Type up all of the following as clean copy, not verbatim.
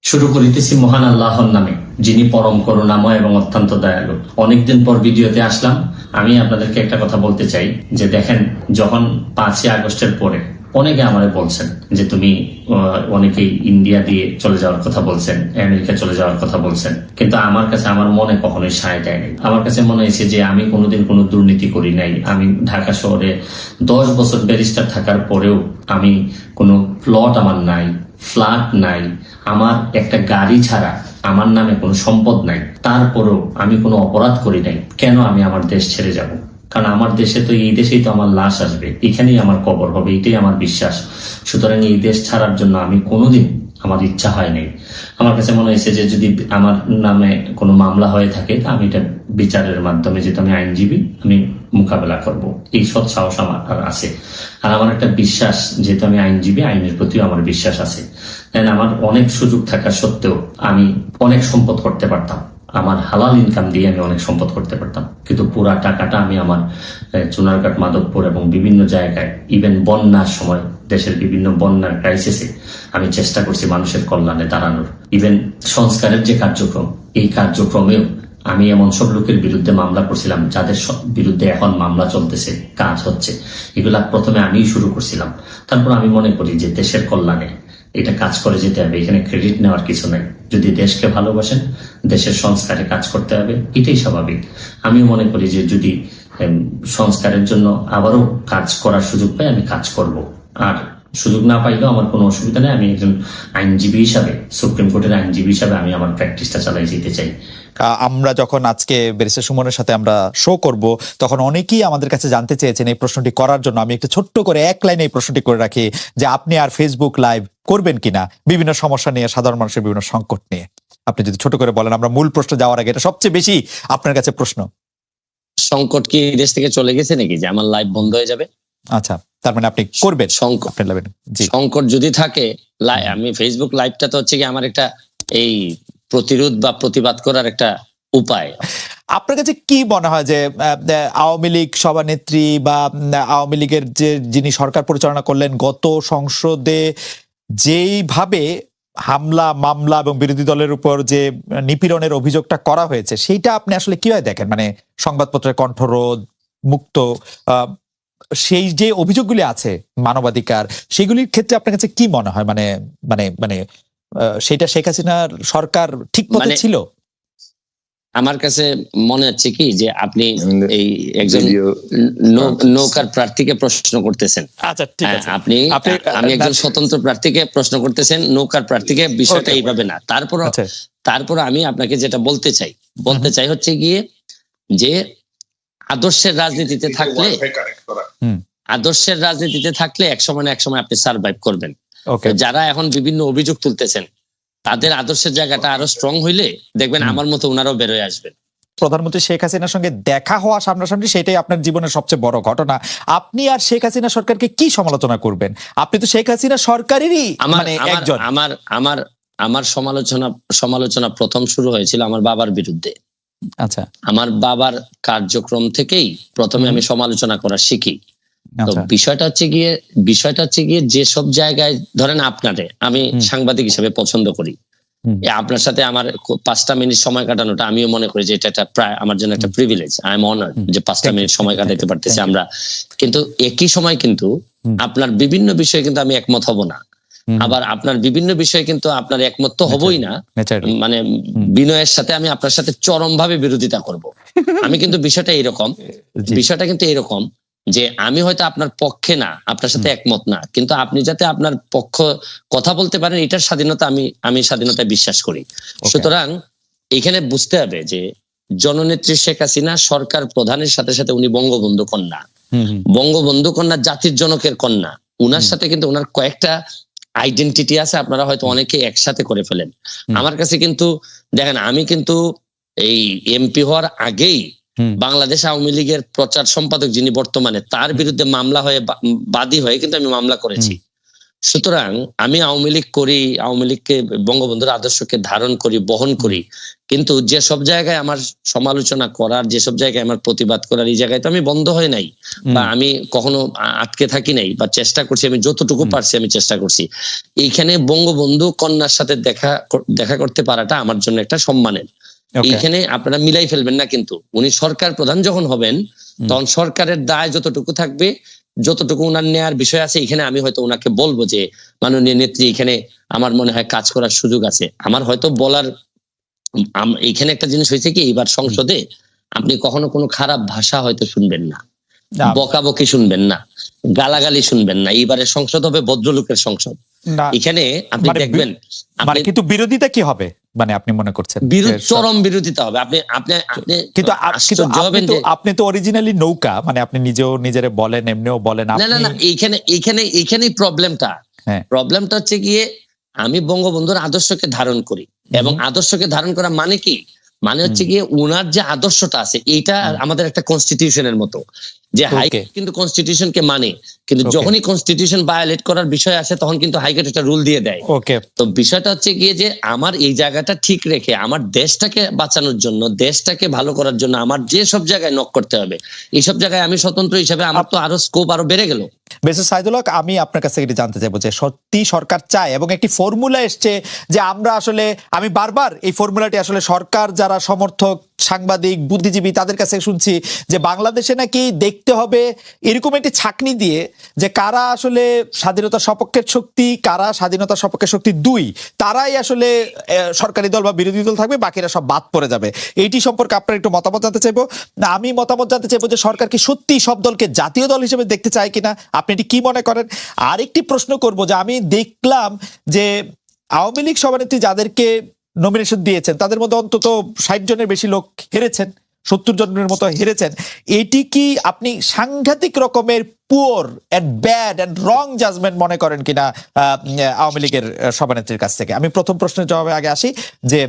শুরু করিতেছি মহান আল্লাহর নামে, যিনি পরম করুণাময় এবং অত্যন্ত দয়ালু। অনেকদিন পর ভিডিওতে আসলাম। আমি আপনাদেরকে একটা কথা বলতে চাই যে দেখেন, যখন 5ই আগস্টের পরে অনেকে আমাদের বলছেন যে তুমি অনেকেই ইন্ডিয়া দিয়ে চলে যাওয়ার কথা বলছেন, আমেরিকা চলে যাওয়ার কথা বলছেন, কিন্তু আমার কাছে আমার মনে কখনোই সায় দেয়নি। আমার কাছে মনে হয়েছে যে আমি কোনোদিন কোনো দুর্নীতি করি নাই। আমি ঢাকা শহরে 10 বছর ব্যারিস্টার থাকার পরেও আমি কোনো প্লট আমার নাই, ফ্ল্যাট নাই, আমার একটা গাড়ি ছাড়া আমার নামে কোনো সম্পদ নাই। তারপরেও আমি কোনো অপরাধ করি নাই। কেন আমি আমার দেশ ছেড়ে যাব? কারণ আমার দেশে তো, এই দেশেই তো আমার লাশ আসবে, এখানেই আমার কবর হবে, এটাই আমার বিশ্বাস। সুতরাং এই দেশ ছাড়ার জন্য আমি কোনোদিন, আমার ইচ্ছা হয় নাই। আমার কাছে মনে হয়েছে যে যদি আমার নামে কোনো মামলা হয়ে থাকে, তা আমি এটা বিচারের মাধ্যমে, যেহেতু আমি আইনজীবী, আমি মোকাবেলা করব, এই সৎ সাহস আমার আছে। আর আমার একটা বিশ্বাস, যেহেতু আমি আইনজীবী, আইনের প্রতিও আমার বিশ্বাস আছে। আমার অনেক সুযোগ থাকা সত্ত্বেও আমি অনেক সম্পদ করতে পারতাম। আমার হালাল ইনকাম দিয়ে আমি অনেক সম্পদ করতে পারতাম, কিন্তু পুরা টাকাটা আমি আমার চুনারঘাট, মাধবপুর এবং বিভিন্ন জায়গায়, ইভেন বন্যার সময়, দেশের বিভিন্ন বন্যার ক্রাইসিসে আমি চেষ্টা করছি মানুষের কল্যাণে দাঁড়ানোর। ইভেন সংস্কারের যে কার্যক্রম, এই কার্যক্রমেও আমি এমন সব লোকের বিরুদ্ধে মামলা করছিলাম যাদের বিরুদ্ধে এখন মামলা চলতেছে, কাজ হচ্ছে। এগুলা প্রথমে আমিই শুরু করছিলাম। তারপর আমি মনে করি যে দেশের কল্যাণে এটা কাজ করে যেতে হবে, এখানে ক্রেডিট নেওয়ার কিছু নাই। যদি দেশকে ভালোবাসেন, দেশের সংস্কারে কাজ করতে হবে, এটাই স্বাভাবিক। আমি মনে করি যে যদি সংস্কারের জন্য আবারও কাজ করার সুযোগ পাই, আমি কাজ করব। আর সুযোগ না পাইলেও আমার কোনো অসুবিধা নেই। আমি একজন আইনজীবী হিসাবে, সুপ্রিম কোর্টের আইনজীবী হিসাবে আমি আমার প্র্যাকটিসটা চালাই যেতে চাই। আমরা যখন আজকে ব্যারিস্টার সুমনের সাথে আমরা শো করব, তখন অনেকেই আমাদের কাছে জানতে চেয়েছেন এই প্রশ্নটি করার জন্য। আমি একটু ছোট্ট করে এক লাইনে এই প্রশ্নটি করে রাখি যে আপনি আর ফেসবুক লাইভ করবেন কিনা, বিভিন্ন সমস্যা নিয়ে, সাধারণ মানুষের বিভিন্ন সংকট নিয়ে। আপনি যদি ছোট করে বলেন, আমরা মূল প্রশ্ন যাওয়ার আগে, এটা সবচেয়ে বেশি আপনার কাছে প্রশ্ন। সংকট কি দেশ থেকে চলে গেছে নাকি যে আমার লাইভ বন্ধ হয়ে যাবে? আচ্ছা, তার মানে আপনি করবেন সংকট যদি থাকে। আমি ফেসবুক লাইভটা তো হচ্ছে কি আমার একটা এই প্রতিরোধ বা প্রতিবাদ করার একটা উপায়। আপনার কাছে কি মনে হয় যে আওয়ামী লীগ সভানেত্রী বা আওয়ামী লীগের যে যিনি সরকার পরিচালনা করলেন, গত সংসদে যেইভাবে হামলা, মামলা এবং বিরোধী দলের উপর যে নিপীড়নের অভিযোগটা করা হয়েছে, সেইটা আপনি আসলে কিভাবে দেখেন? মানে সংবাদপত্রের কণ্ঠরোধ মুক্ত, সেই যে অভিযোগগুলি আছে মানবাধিকার, সেগুলির ক্ষেত্রে আপনার কাছে কি মনে হয়? মানে মানে মানে সেটা শেখ হাসিনার সরকার ঠিক পথে ছিল? আমার কাছে মনে হচ্ছে কি যে আপনি এই একজন নৌকার প্রার্থীকে প্রশ্ন করতেছেন। আচ্ছা, ঠিক আছে। আমি একজন স্বতন্ত্র প্রার্থীকে প্রশ্ন করতেছেন, নৌকার প্রার্থীকে। বিষয়টা এইভাবে না। তারপর আমি আপনাকে যেটা বলতে চাই হচ্ছে গিয়ে যে আদর্শের রাজনীতিতে থাকলে এক সময় না এক সময় আপনি সার্ভাইভ করবেন। যারা এখন বিভিন্ন অভিযোগ তুলতেছেন, তাদের আদর্শের জায়গাটা আরো স্ট্রং হইলে দেখবেন আমার মতো ওনারাও বেরোয় আসবেন। প্রধানমন্ত্রী শেখ হাসিনার সঙ্গে দেখা হওয়া সামনাসামনি, সেটাই আপনার জীবনের সবচেয়ে বড় ঘটনা। আপনি আর শেখ হাসিনা সরকারকে কি সমালোচনা করবেন? আপনি তো শেখ হাসিনা সরকারেরই একজন। আমার সমালোচনা প্রথম শুরু হয়েছিল আমার বাবার বিরুদ্ধে। আচ্ছা, আমার বাবার কার্যক্রম থেকেই প্রথমে আমি সমালোচনা করা শিখি। তো বিষয়টা হচ্ছে গিয়ে যেসব জায়গায় ধরেন আপনারে আমি সাংবাদিক হিসেবে পছন্দ করি, আপনার সাথে আমার 5টা মিনিট সময় কাটানোটা আমিও মনে করি যে এটা একটা আমার জন্য একটা প্রিভিলেজ। আই এম অনার্ড যে 5টা মিনিট সময় কাটাতে পারতেছি আমরা। কিন্তু একই সময় কিন্তু আপনার বিভিন্ন বিষয়ে কিন্তু আমি একমত হব না। আবার আপনার বিভিন্ন বিষয়ে কিন্তু আপনার একমত তো হবই না, মানে বিনয়ের সাথে আমি আপনার সাথে চরম ভাবে বিরোধিতা করব। আমি কিন্তু বিষয়টা কিন্তু এরকম যে আমি হয়তো আপনার পক্ষে না, আপনার সাথে একমত না, কিন্তু আপনি যাতে আপনার পক্ষ কথা বলতে পারেন, এটার স্বাধীনতা আমি স্বাধীনতায় বিশ্বাস করি। সুতরাং এখানে বুঝতে হবে যে জননেত্রী শেখ হাসিনা সরকার প্রধানের সাথে সাথে উনি বঙ্গবন্ধু কন্যা, জাতির জনকের কন্যা। উনার সাথে কিন্তু উনার কয়েকটা আইডেন্টিটি আছে, আপনারা হয়তো অনেকে একসাথে করে ফেলেন। আমার কাছে কিন্তু দেখেন, আমি কিন্তু এই এমপি হওয়ার আগেই বাংলাদেশ আওয়ামী লীগের প্রচার সম্পাদক যিনি বর্তমানে, তার বিরুদ্ধে মামলা হয়ে বাদী হয়ে কিন্তু আমি মামলা করেছি। সুতরাং আমি আওয়ামী লীগ করি, আওয়ামী লীগকে বঙ্গবন্ধুর আদর্শকে ধারণ করি, বহন করি, কিন্তু যেসব জায়গায় আমার সমালোচনা করার, যেসব জায়গায় আমার প্রতিবাদ করার, এই জায়গায় তো আমি বন্ধ হয়ে নাই, বা আমি কখনো আটকে থাকি নাই, বা চেষ্টা করছি, আমি যতটুকু পারছি আমি চেষ্টা করছি। এইখানে বঙ্গবন্ধু কন্যার সাথে দেখা করতে পারাটা আমার জন্য একটা সম্মানের। এইখানে আপনারা মিলাই ফেলবেন না, কিন্তু উনি সরকার প্রধান যখন হবেন তখন সরকারের দায় যতটুকু থাকবে, যতটুকু উনার নেয়ার বিষয় আছে, এখানে আমি হয়তো উনাকে বলবো যে মাননীয় নেত্রী, এখানে আমার মনে হয় কাজ করার সুযোগ আছে। আমার হয়তো বলার এখানে একটা জিনিস হয়েছে কি, এবার সংসদে আপনি কখনো কোনো খারাপ ভাষা হয়তো শুনবেন না, বকাবকি শুনবেন না, গালাগালি শুনবেন না। এইবারের সংসদ হবে ভদ্রলোকের সংসদ। এখানে আপনি দেখবেন, কিন্তু বিরোধিতা কি হবে, মানে আপনি মনে করছেন চরম বিরোধিতা হবে। কিন্তু আপনি তো অরিজিনালি নৌকা, মানে আপনি নিজেও নিজেরে বলেন, এমনিও বলেন। না, এইখানেই প্রবলেমটা হচ্ছে গিয়ে, আমি বঙ্গবন্ধুর আদর্শকে ধারণ করি, এবং আদর্শকে ধারণ করা মানে কি, মানে হচ্ছে গিয়ে উনার যে আদর্শটা আছে, এইটা আমাদের একটা কনস্টিটিউশনের মতো, যে হাইকোর্ট কিন্তু কনস্টিটিউশনকে মানে, কিন্তু যখনই কনস্টিটিউশন ভায়োলেট করার বিষয় আসে তখন কিন্তু হাইকোর্ট একটা রুল দিয়ে দেয়। তো বিষয়টা হচ্ছে গিয়ে যে আমার এই জায়গাটা ঠিক রেখে আমার দেশটাকে বাঁচানোর জন্য, দেশটাকে ভালো করার জন্য আমার যে সব জায়গায় নক করতে হবে, এইসব জায়গায় আমি স্বতন্ত্র হিসেবে আমার তো আরো স্কোপ আরো বেড়ে গেল। মিস্টার সাইদুল হক, আমি আপনার কাছে এটা জানতে চাইবো যে সত্যি সরকার চায়, এবং একটি ফর্মুলা এসছে যে আমরা আসলে, আমি বারবার এই ফর্মুলাটি আসলে সরকার যারা সমর্থক, সাংবাদিক, বুদ্ধিজীবী তাদের কাছে শুনছি যে বাংলাদেশে নাকি দেখতে হবে এরকম একটি ছাকনি দিয়ে যে কারা আসলে স্বাধীনতা সপক্ষের শক্তি, কারা স্বাধীনতা সপক্ষের শক্তি দুই, তারাই আসলে সরকারি দল বা বিরোধী দল থাকবে, বাকিরা সব বাদ পড়ে যাবে। এইটি সম্পর্কে আপনার একটু মতামত জানতে চাইবো। আমি মতামত জানতে চাইবো যে সরকার কি সত্যি সব দলকে জাতীয় দল হিসেবে দেখতে চায় কিনা, আপনি এটি কি মনে করেন? আরেকটি প্রশ্ন করব যে আমি দেখলাম যে আওয়ামী লীগ সভানেত্রী যাদেরকে নমিনেশন দিয়েছেন তাদের মধ্যে অন্তত 60 জনের বেশি লোক হেরেছেন, 70 জনের মতো হেরেছেন। এটি কি আপনি সাংঘাতিক রকমের poor and bad and wrong judgement মনে করেন কিনা আওয়ামী লীগের সভানেত্রীর কাছ থেকে? আমি প্রথম প্রশ্নের জবাবে আগে আসি যে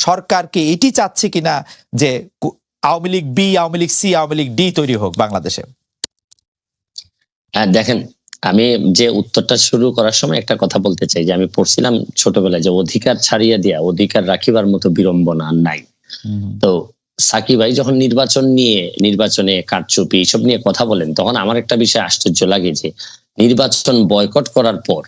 সরকার কি এটি চাচ্ছে কিনা যে Awami League B, Awami League C, Awami League D তৈরি হোক বাংলাদেশে? দেখেন, আমি যে উত্তরটা শুরু করার সময় একটা কথা বলতে চাই, যে আমি পড়ছিলাম ছোটবেলায় যে অধিকার ছাড়িয়া দিয়া অধিকার রাখিবার মতো বিড়ম্বনা নাই। তো সাকিব ভাই যখন নির্বাচনে কারচুপি এইসব নিয়ে কথা বলেন, তখন আমার একটা বিষয় আশ্চর্য লাগে যে নির্বাচন বয়কট করার পর,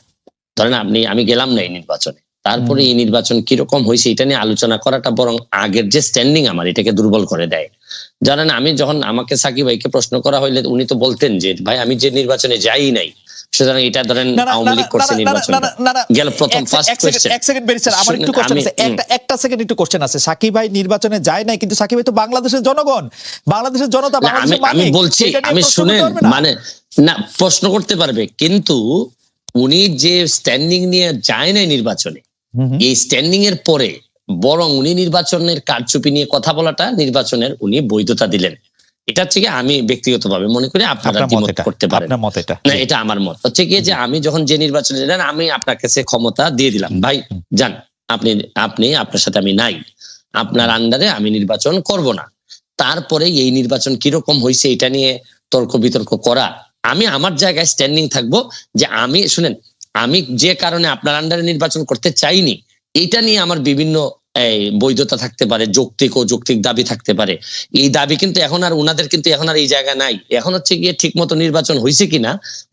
ধরেন আমি গেলাম না এই নির্বাচনে, তারপরে এই নির্বাচন কিরকম হয়েছে এটা নিয়ে আলোচনা করাটা বরং আগের যে স্ট্যান্ডিং আমার এটাকে দুর্বল করে দেয়। জানেন, আমি যখন আমাকে সাকিব ভাইকে প্রশ্ন করা হইলে উনি তো বলতেন যে ভাই আমি যে নির্বাচনে যাই নাই, সুতরাং এটা ধরেন আওয়ামী লীগ করছে নির্বাচন গেল প্রথম ফার্স্ট কোশ্চেন। এক সেকেন্ড বেরিয়ে স্যার, আমার একটু কোশ্চেন আছে, একটা সেকেন্ড একটু কোশ্চেন আছে। সাকিব ভাই নির্বাচনে যায় নাই, কিন্তু সাকিব ভাই তো বাংলাদেশের জনগণ, বাংলাদেশের জনতা, আমি বলছি, আমি শুনেন, মানে না প্রশ্ন করতে পারবে, কিন্তু উনি যে স্ট্যান্ডিং নিয়ে যায় নাই নির্বাচনে, এই স্ট্যান্ডিং এর পরে বরং উনি নির্বাচনের কারচুপি নিয়ে কথা বলাটা নির্বাচনের উনি বৈধতা দিলেন। এটা হচ্ছে কি আমি ব্যক্তিগতভাবে মনে করি, আপনারা দ্বিমত করতে পারেন না, এটা আমার মত হচ্ছে কি যে আমি যখন যে নির্বাচনে যান আমি আপনার কাছে ক্ষমতা দিয়ে দিলাম, ভাই যান, আপনি আপনার সাথে আমি নাই, আপনার আন্ডারে আমি নির্বাচন করব না। তারপরে এই নির্বাচন কিরকম হয়েছে এটা নিয়ে তর্ক বিতর্ক করা, আমি আমার জায়গায় স্ট্যান্ডিং থাকবো যে আমি শুনেন, আমি যে কারণে আপনার আন্ডারে নির্বাচন করতে চাইনি এটা নিয়ে আমার বিভিন্ন বৈধতা থাকতে পারে, যৌক্তিক দাবি থাকতে পারে। এই দাবি কিন্তু এখন আর উনাদের কিন্তু এখন আর এই জায়গা নাই। এখন হচ্ছে গিয়ে ঠিক মতো নির্বাচন হয়েছে কিনা,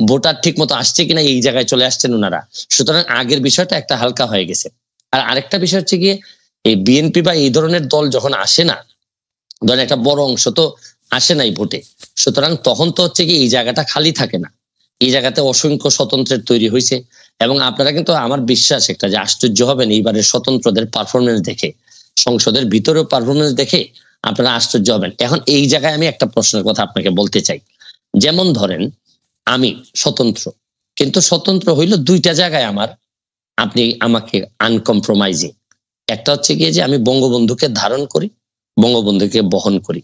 ভোটার ঠিক মতো আসছে কিনা, এই জায়গায় চলে আসছেন উনারা। সুতরাং আগের বিষয়টা একটা হালকা হয়ে গেছে। আর আরেকটা বিষয় হচ্ছে গিয়ে এই বিএনপি বা এই ধরনের দল যখন আসে না, ধরেন একটা বড় অংশ তো আসে নাই ভোটে, সুতরাং তখন তো হচ্ছে কি এই জায়গাটা খালি থাকে না, এই জায়গাতে অসংখ্য স্বতন্ত্রের তৈরি হয়েছে। এবং আপনারা কিন্তু আমার বিশ্বাস একটা যে আশ্চর্য হবেন এইবারের স্বতন্ত্রদের পারফরমেন্স দেখে, সংসদের ভিতরেও পারফরমেন্স দেখে আপনারা আশ্চর্য হবেন। এখন এই জায়গায় আমি একটা প্রশ্নের কথা আপনাকে বলতে চাই, যেমন ধরেন আমি স্বতন্ত্র, কিন্তু স্বতন্ত্র হইল দুইটা জায়গায় আপনি আমাকে আনকম্প্রোমাইজিং। একটা হচ্ছে গিয়ে যে আমি বঙ্গবন্ধুকে ধারণ করি, বঙ্গবন্ধুকে বহন করি,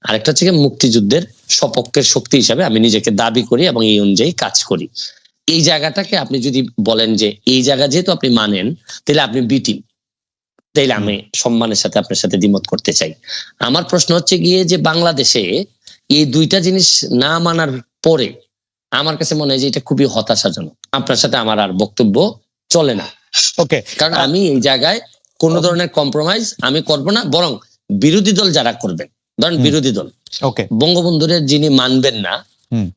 আরেকটা হচ্ছে গিয়ে মুক্তিযুদ্ধের সপক্ষের শক্তি হিসাবে আমি নিজেকে দাবি করি এবং এই অনুযায়ী কাজ করি। এই জায়গাটাকে আপনি যদি বলেন যে এই জায়গা যেহেতু আপনি মানেন, তাহলে আপনি বি টিম, তাইলে আমি সম্মানের সাথে আপনার সাথে দ্বিমত করতে চাই। আমার প্রশ্ন হচ্ছে গিয়ে যে বাংলাদেশে এই দুইটা জিনিস না মানার পরে আমার কাছে মনে হয় যে এটা খুবই হতাশাজনক। আপনার সাথে আমার আর বক্তব্য চলে না। ওকে, কারণ আমি এই জায়গায় কোন ধরনের কম্প্রোমাইজ আমি করব না, বরং বিরোধী দল যারা করবেন, ধরেন বিরোধী দল ওকে, বঙ্গবন্ধুর যিনি মানবেন না,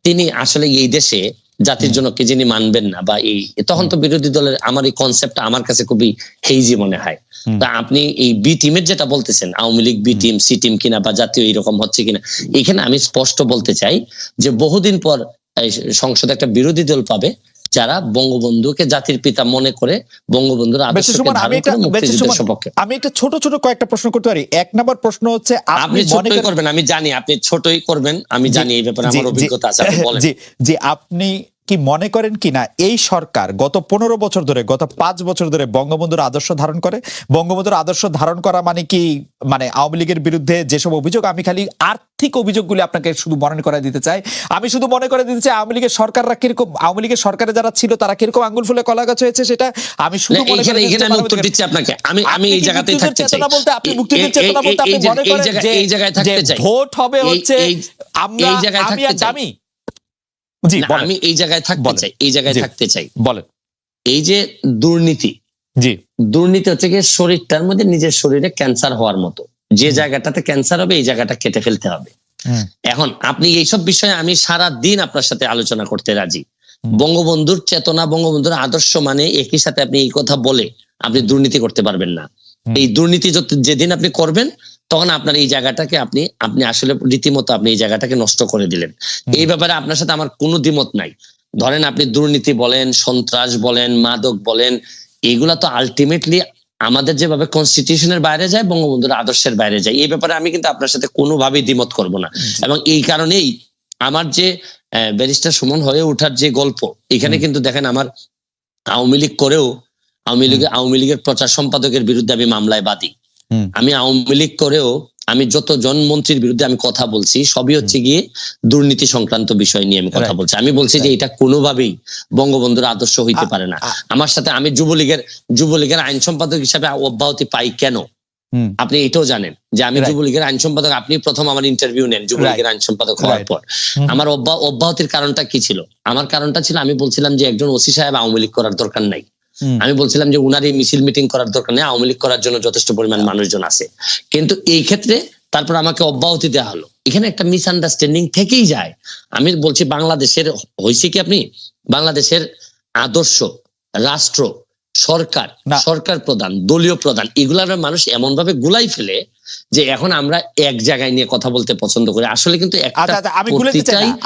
তিনি আসলে এই দেশে জাতির জনককে যিনি মানবেন না, বা এই তখন তো বিরোধী দলের আমার এই কনসেপ্টটা আমার কাছে খুবই হেইজি মনে হয়। তা আপনি এই বি টিমের যেটা বলতেছেন, Awami League B team, C team কিনা বা জাতীয় এরকম হচ্ছে কিনা, এখানে আমি স্পষ্ট বলতে চাই যে বহুদিন পর সংসদে একটা বিরোধী দল পাবে যারা বঙ্গবন্ধুকে জাতির পিতা মনে করে, বঙ্গবন্ধুর আদর্শকে ধারণ করে মুক্তিযুদ্ধের সপক্ষে। আমি একটা ছোট ছোট কয়েকটা প্রশ্ন করতে পারি। এক নম্বর প্রশ্ন হচ্ছে, আপনি ছোটই করবেন, আমি জানি আপনি ছোটই করবেন, আমি জানি এই ব্যাপারে আমার অভিজ্ঞতা আছে, আপনি বলেন। জি, আপনি কি মনে করেন কিনা এই সরকার গত 15 বছর ধরে, গত 5 বছর ধরে বঙ্গবন্ধুর আদর্শ ধারণ করে? বঙ্গবন্ধুর আদর্শ ধারণ করা মানে কি, মানে আওয়ামী লীগের বিরুদ্ধে যেসব অভিযোগ, আমি খালি আর্থিক অভিযোগগুলি আপনাকে শুধু মনে করে দিতে চাই। আমি শুধু মনে করে দিতে চাই আওয়ামী লীগের সরকাররা কিরকম, আওয়ামী লীগের সরকারে যারা ছিল তারা কিরকম আঙ্গুল ফুলে কলা গাছ হয়েছে, সেটা আমি শুধু মনে করে এখানে আমি উত্তর দিচ্ছি আপনাকে। আমি এই জায়গাতেই থাকতে চাই। আপনি মুক্তিযুদ্ধের চেতনা বলতে আপনি মনে করেন যে এই জায়গায় থাকতে চাই, ভোট হবে হচ্ছে আমরা, এই জায়গায় আমি আর থাকতে চাই। জি, আমি এই জায়গায় থাকতে চাই, এই জায়গায় থাকতে চাই। বলেন। এই যে দুর্নীতি, জি, দুর্নীতি হচ্ছে কি শরীরটার মধ্যে নিজের শরীরে ক্যান্সার হওয়ার মতো, যে জায়গাটাতে ক্যান্সার হবে এই জায়গাটা কেটে ফেলতে হবে। এখন আপনি এইসব বিষয়ে আমি সারা দিন আপনার সাথে আলোচনা করতে রাজি। বঙ্গবন্ধুর চেতনা, বঙ্গবন্ধুর আদর্শ মানে একই সাথে আপনি এই কথা বলে আপনি দুর্নীতি করতে পারবেন না। এই দুর্নীতি যেদিন আপনি করবেন তখন আপনার এই জায়গাটাকে আপনি আসলে রীতিমতো আপনি এই জায়গাটাকে নষ্ট করে দিলেন। এই ব্যাপারে আপনার সাথে আমার কোনো দ্বিমত নাই। ধরেন আপনি দুর্নীতি বলেন, সন্ত্রাস বলেন, মাদক বলেন, এগুলা তো আলটিমেটলি আমাদের যেভাবে কনস্টিটিউশনের বাইরে যায়, বঙ্গবন্ধুর আদর্শের বাইরে যায়। এই ব্যাপারে আমি কিন্তু আপনার সাথে কোনোভাবেই দ্বিমত করব না। এবং এই কারণেই আমার যে ব্যারিস্টার সুমন হয়ে ওঠার যে গল্প, এখানে কিন্তু দেখেন আমার আওয়ামী লীগ করেও আওয়ামী লীগের প্রচার সম্পাদকের বিরুদ্ধে আমি মামলায় বাদী। আমি আওয়ামী লীগ করেও আমি যতজন মন্ত্রীর বিরুদ্ধে আমি কথা বলছি সবই হচ্ছে গিয়ে দুর্নীতি সংক্রান্ত বিষয় নিয়ে আমি কথা বলছি। আমি বলছি যে এটা কোনোভাবেই বঙ্গবন্ধুর আদর্শ হইতে পারে না। আমার সাথে আমি যুবলীগের আইন সম্পাদক হিসাবে অব্যাহতি পাই কেন, আপনি এটাও জানেন যে আমি যুবলীগের আইন সম্পাদক। আপনি প্রথম আমার ইন্টারভিউ নেন যুবলীগের আইন সম্পাদক হওয়ার পর। আমার অব্যাহতির কারণটা কি ছিল? আমার কারণটা ছিল আমি বলছিলাম যে একজন ওসি সাহেব আওয়ামী লীগ করার দরকার নাই। আমি বলছিলাম যে উনার এই মিছিল মিটিং করার দরকার নেই, আওয়ামী লীগ করার জন্য যথেষ্ট পরিমাণ মানুষজন আছে। কিন্তু এই ক্ষেত্রে তারপর আমাকে অব্যাহতি দেওয়া হলো। এখানে একটা মিসআন্ডারস্ট্যান্ডিং থেকেই যায়। আমি বলছি বাংলাদেশের হয়েছে কি, আপনি বাংলাদেশের আদর্শ, রাষ্ট্র, সরকার প্রধান, দলীয় প্রধান, এগুলার মানুষ এমন ভাবে গুলাই ফেলে যে এখন আমরা এক জায়গায় নিয়ে কথা বলতে পছন্দ করি। আসলে কিন্তু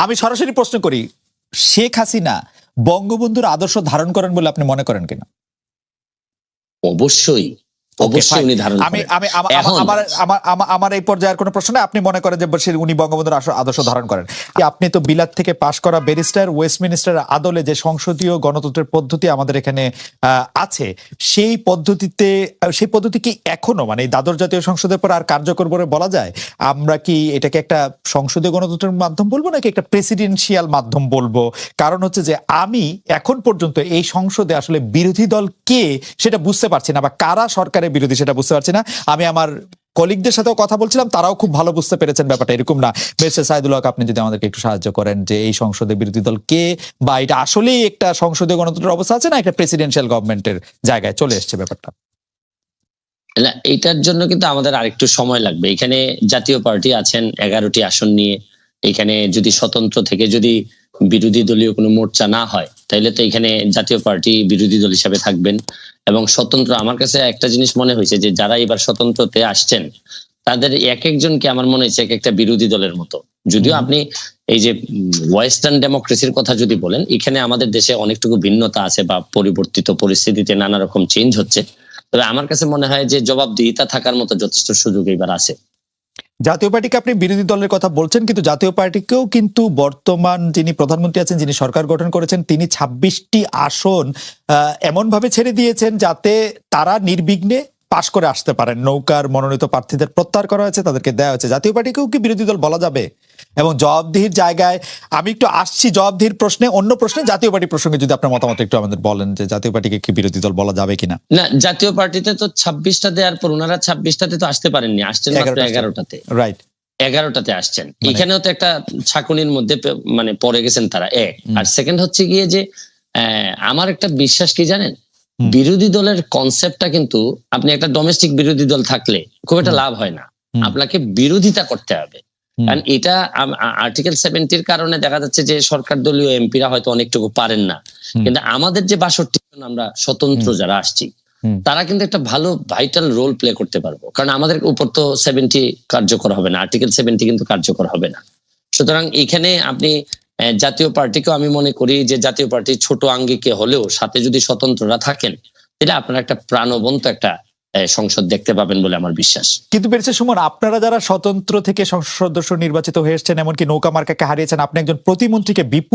আমি সরাসরি প্রশ্ন করি, শেখ হাসিনা বঙ্গবন্ধুর আদর্শ ধারণ করেন বলে আপনি মনে করেন কিনা? অবশ্যই উনি ধারণ করেন। আমার এই পর্যায়ের কোনো প্রশ্ন নাই। আপনি মনে করেন যে উনি বঙ্গবন্ধুর আদর্শ ধারণ করেন। আপনি তো বিলাত থেকে পাশ করা ব্যারিস্টার, ওয়েস্টমিনিস্টার আদলে যে সংসদীয় গণতন্ত্রের পদ্ধতি আমাদের এখানে আছে, সেই পদ্ধতি কি এখনো মানে দ্বাদশ জাতীয় সংসদের পর আর কার্যকর বলে বলা যায়? আমরা কি এটাকে একটা সংসদীয় গণতন্ত্রের মাধ্যম বলবো নাকি একটা প্রেসিডেন্সিয়াল মাধ্যম বলবো? কারণ হচ্ছে যে আমি এখন পর্যন্ত এই সংসদে আসলে বিরোধী দল কে সেটা বুঝতে পারছি না, বা কারা সরকারের বিরোধী সেটা বুঝতে পারছি না। আমি আমার কলিগদের সাথেও কথা বলছিলাম, তারাও খুব ভালো বুঝতে পেরেছেন ব্যাপারটা এরকম না। ব্যারিস্টার সাইদুল হক, আপনি যদি আমাদেরকে একটু সাহায্য করেন যে এই সংসদে বিরোধী দল কে, বা এটা আসলেই একটা সংসদীয় গণতন্ত্রের অবস্থা আছে না একটা প্রেসিডেন্সিয়াল গভর্নমেন্টের জায়গায় চলে এসছে ব্যাপারটা? না, এটার জন্য কিন্তু আমাদের আরেকটু সময় লাগবে। এখানে জাতীয় পার্টি আছেন 11টি আসন নিয়ে। এখানে যদি স্বতন্ত্র থেকে যদি বিরোধী দলীয় কোনো মোর্চা না হয় তাহলে তো এখানে জাতীয় পার্টি বিরোধী দল হিসাবে থাকবেন। এবং স্বতন্ত্র, আমার কাছে একটা জিনিস মনে হয়েছে যে যারা এবার স্বতন্ত্রতে আসছেন তাদের এক একজনকে আমার মনে হয়েছে এক একটা বিরোধী দলের মতো। যদিও আপনি এই যে ওয়েস্টার্ন ডেমোক্রেসির কথা যদি বলেন, এখানে আমাদের দেশে অনেকটুকু ভিন্নতা আছে বা পরিবর্তিত পরিস্থিতিতে নানা রকম চেঞ্জ হচ্ছে। তবে আমার কাছে মনে হয় যে জবাবদিহিতা থাকার মতো যথেষ্ট সুযোগ এবার আছে। জাতীয় পার্টিকে আপনি বিরোধী দলের কথা বলছেন, কিন্তু জাতীয় পার্টিকেও কিন্তু বর্তমান যিনি প্রধানমন্ত্রী আছেন, যিনি সরকার গঠন করেছেন, তিনি 26টি আসন এমন ভাবে ছেড়ে দিয়েছেন যাতে তারা নির্বিঘ্নে পাশ করে আসতে পারেন। নৌকার মনোনীত প্রার্থীদের প্রত্যাহার করা হয়েছে, তাদেরকে দেওয়া হয়েছে। জাতীয় পার্টিকেও কি বিরোধী দল বলা যাবে? এবং জবাবদিহির জায়গায় আমি একটু আসছি জবাবদিহির প্রশ্নে, অন্য প্রশ্নে জাতীয় পার্টি প্রসঙ্গে যদি আপনার মতামত একটু আমাদের বলেন যে জাতীয় পার্টিকে কি বিরোধী দল বলা যাবে কিনা? না, জাতীয় পার্টিতে তো 26টা দেওয়ার পর ওনারা 26টাতে তো আসতে পারেননি, আসছেন মাত্র 11টাতে। রাইট। 11টাতে আসছেন, এখানেও তো একটা ছাকুনির মধ্যে মানে পড়ে গেছেন তারা, এক। আর সেকেন্ড হচ্ছে গিয়ে যে আমার একটা বিশ্বাস কি জানেন, বিরোধী দলের কনসেপ্টটা কিন্তু, আপনি একটা ডোমেস্টিক বিরোধী দল থাকলে খুব একটা লাভ হয় না, আপনাকে বিরোধিতা করতে হবে। কারণ এটা আর্টিকেল 70-র কারণে দেখা যাচ্ছে যে সরকার দলীয় এমপিরা হয়তো অনেকটুকু পারেন না, কিন্তু আমাদের যে 62 জন আমরা স্বতন্ত্র যারা আসছি, তারা কিন্তু একটা ভালো ভাইটাল রোল প্লে করতে পারবো। কারণ আমাদের উপর তো 70 কার্যকর হবে না, আর্টিকেল 70 কিন্তু কার্যকর হবে না। সুতরাং এখানে আপনি জাতীয় পার্টিকেও আমি মনে করি যে জাতীয় পার্টি ছোট আঙ্গিকে হলেও সাথে যদি স্বতন্ত্ররা থাকেন, তাহলে আপনারা একটা প্রাণবন্ত একটা সংসদ দেখতে পাবেন বলে আমার বিশ্বাস। কিন্তু ব্যারিস্টার সুমন, আপনারা যারা স্বতন্ত্র থেকে সংসদ সদস্য নির্বাচিত হয়ে এসেছেন, এমনকি নৌকা মার্কাকে হারিয়েছেন, আপনি একজন প্রতিমন্ত্রীকে বিপুল